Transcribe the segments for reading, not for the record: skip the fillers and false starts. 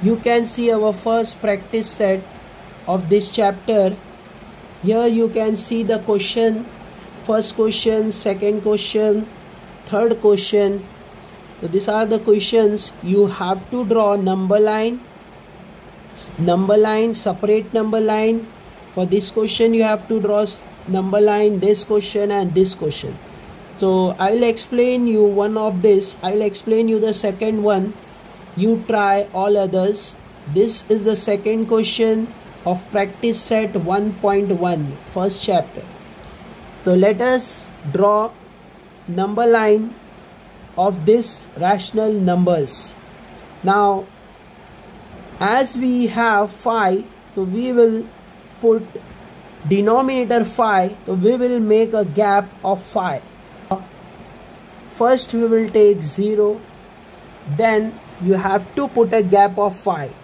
you can see our first practice set of this chapter. Here you can see the question, first question, second question, third question. So these are the questions. You have to draw number line, separate number line. For this question you have to draw number line, this question and this question. So I will explain you one of this. I will explain you the second one. You try all others. This is the second question of practice set 1.1, first chapter. So let us draw number line of this rational numbers. Now as we have 5, so we will put denominator 5, so we will make a gap of 5. First we will take 0, then you have to put a gap of 5.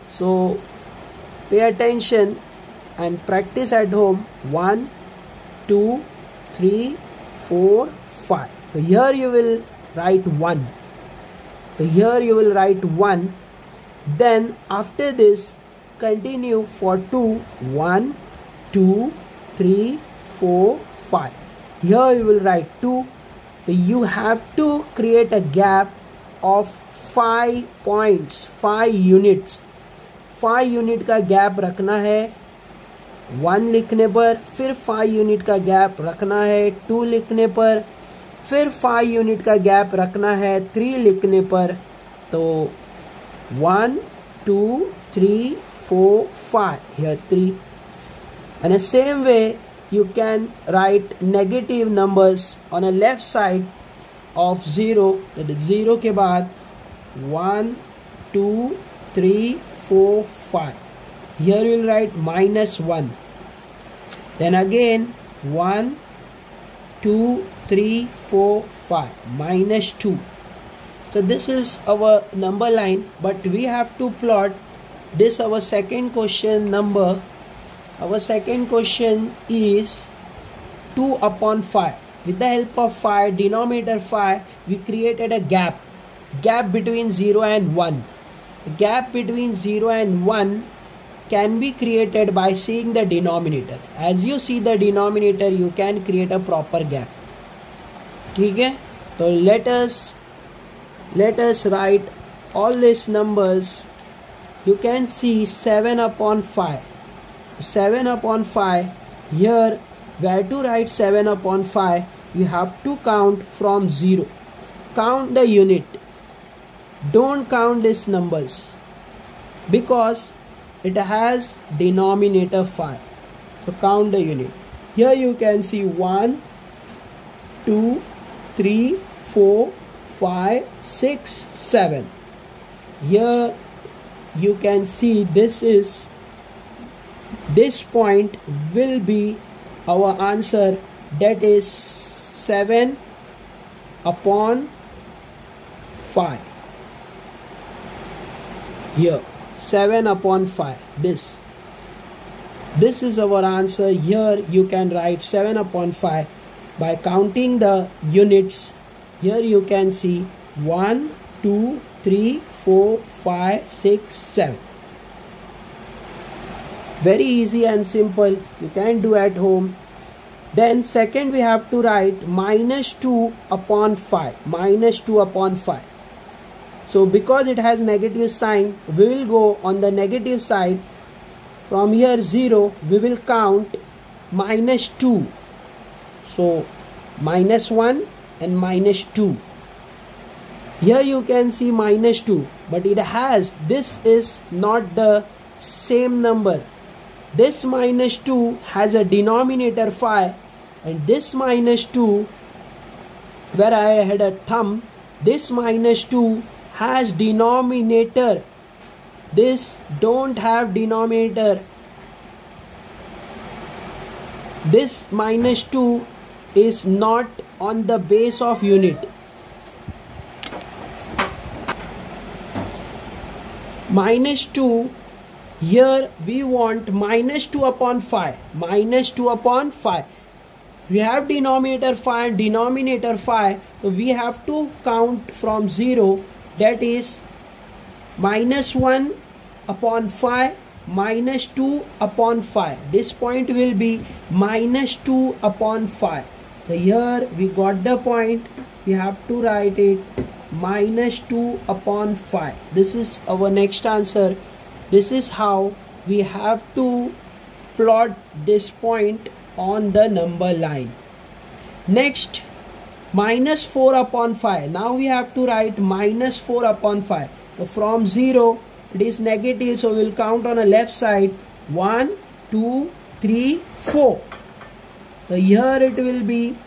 So pay attention and practice at home. 1, 2, 3, 4, 5. So here you will write 1. So here you will write 1. Then after this continue for 2. 1, 2, 3, 4, 5. Here you will write 2. So you have to create a gap of 5 points, 5 units. 5 unit का gap रखना है 1 लिखने पर, फिर 5 unit का gap रखना है 2 लिखने पर, फिर 5 यूनिट का गैप रखना है 3 लिखने पर. तो 1, 2, 3, 4, 5, here 3. And the same way you can write negative numbers on the left side of 0. that is 0 के बाद 1, 2, 3, 4, 5. Here you will write -1. Then again 1, 2, 3, 4, 5, -2. So this is our number line, but we have to plot this our second question number. Our second question is 2 upon 5. With the help of 5, denominator 5, we created a gap between 0 and 1. The gap between 0 and 1 can be created by seeing the denominator. As you see the denominator, you can create a proper gap. ठीक है? So let us write all these numbers. You can see 7 upon 5. 7 upon 5. Here where to write 7 upon 5, you have to count from 0. Count the unit. Don't count these numbers because it has denominator 5. So count the unit. Here you can see 1, 2, 3, 4, 5, 6, 7. Here you can see this point will be our answer, that is 7 upon 5. Here 7 upon 5. This is our answer. Here you can write 7 upon 5 by counting the units. Here you can see 1, 2, 3, 4, 5, 6, 7. Very easy and simple. You can do at home. Then second we have to write -2 upon 5. -2 upon 5. So because it has negative sign, we will go on the negative side. From here 0, we will count -2. So -1 and -2. Here you can see -2, but it has, this is not the same number. This -2 has a denominator 5, and this -2, where I had a thumb, this -2 has denominator. This don't have denominator. This -2 is not on the base of unit. -2, here we want -2 upon 5. -2 upon 5. We have denominator 5, denominator 5. So we have to count from 0. That is -1 upon 5 minus 2 upon 5. This point will be minus 2 upon 5. So here we got the point. We have to write it minus 2 upon 5. This is our next answer. This is how we have to plot this point on the number line. Next, minus 4 upon 5. Now we have to write minus 4 upon 5. So from 0 it is negative, so we'll count on the left side 1, 2, 3, 4. So here it will be,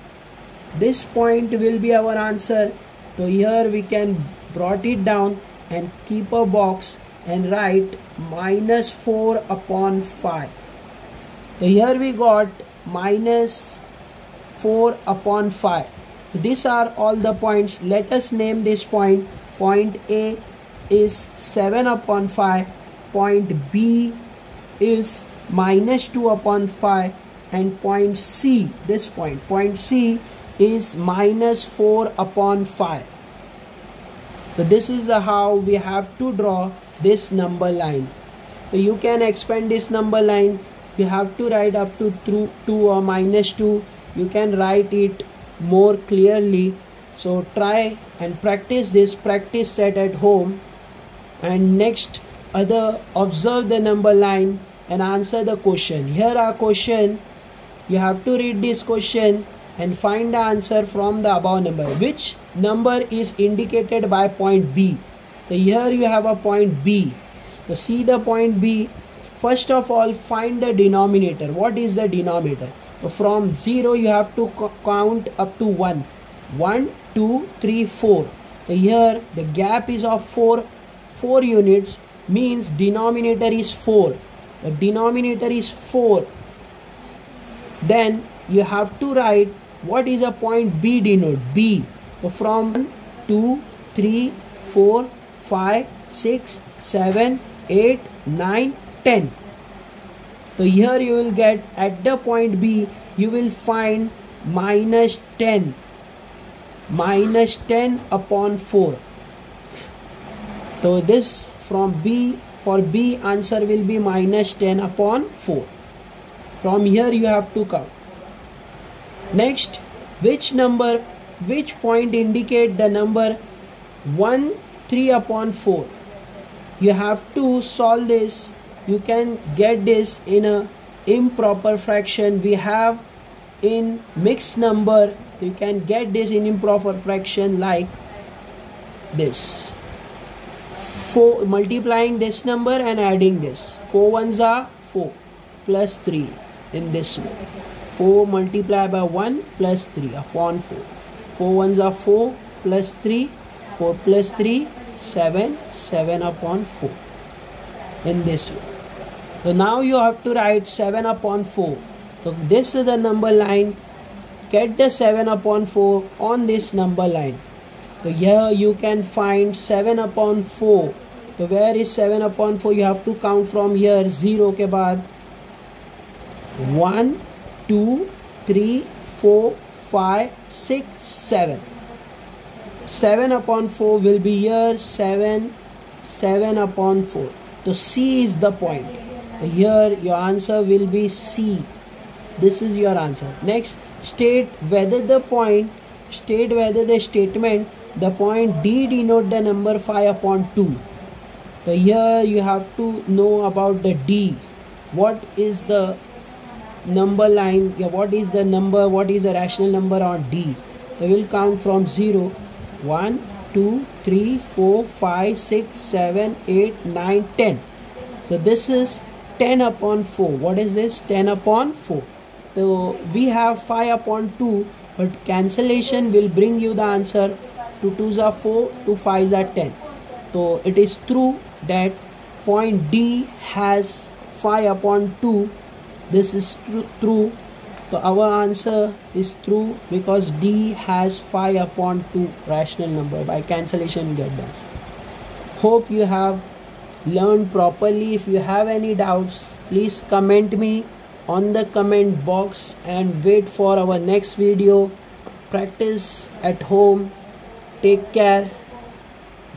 this point will be our answer. So here we can brought it down and keep a box and write minus 4 upon 5. So here we got minus 4 upon 5. These are all the points. Let us name this point. Point A is 7 upon 5. Point B is minus 2 upon 5. And point C, this point C is minus 4 upon 5. So this is the how we have to draw this number line. So you can expand this number line. You have to write up to 2 or minus 2. You can write it more clearly. So try and practice this practice set at home. And next, observe the number line and answer the question. Here are question. You have to read this question and find the answer from the above number. Which number is indicated by point B? So here you have a point B. So see the point B. First of all, find the denominator. What is the denominator? So from 0 you have to count up to 1. 1, 2, 3, 4. So here the gap is of 4 units, means denominator is 4. The denominator is 4. Then you have to write what is a point B denote. B. So from 1, 2, 3, 4, 5, 6, 7, 8, 9, 10. So here you will get at the point B, you will find minus 10. Minus 10 upon 4. So this from B, for B answer will be minus 10 upon 4. From here you have to count. Next, which point indicate the number 1, 3 upon 4? You have to solve this. You can get this in a improper fraction. We have in mixed number. You can get this in improper fraction like this. 4 multiplying this number and adding this. 4 ones are 4 plus 3 in this way. 4 multiplied by 1 plus 3 upon 4. 4 ones are 4 plus 3. 4 plus 3, 7. 7 upon 4 in this way. So now you have to write 7 upon 4. So this is the number line. Get the 7 upon 4 on this number line. So here you can find 7 upon 4. So where is 7 upon 4? You have to count from here. 0 ke baad 1, 2, 3, 4, 5, 6, 7. 7 upon 4 will be here. 7 upon 4. So C is the point. So here your answer will be C. This is your answer. Next, state whether the statement, the point D denote the number 5 upon 2. So here you have to know about the D. What is the number line? What is the number? What is the rational number on D? So we'll count from 0. 1, 2, 3, 4, 5, 6, 7, 8, 9, 10. So this is 10 upon 4. What is this? 10 upon 4. So we have 5 upon 2, but cancellation will bring you the answer. 2 2s are 4, 2 5s are 10. So it is true that point D has 5 upon 2. This is true. So our answer is true because D has 5 upon 2 rational number. By cancellation get the answer. Hope you have learned properly. If you have any doubts, please comment me on the comment box and wait for our next video. Practice at home. Take care.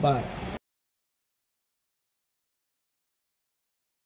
Bye.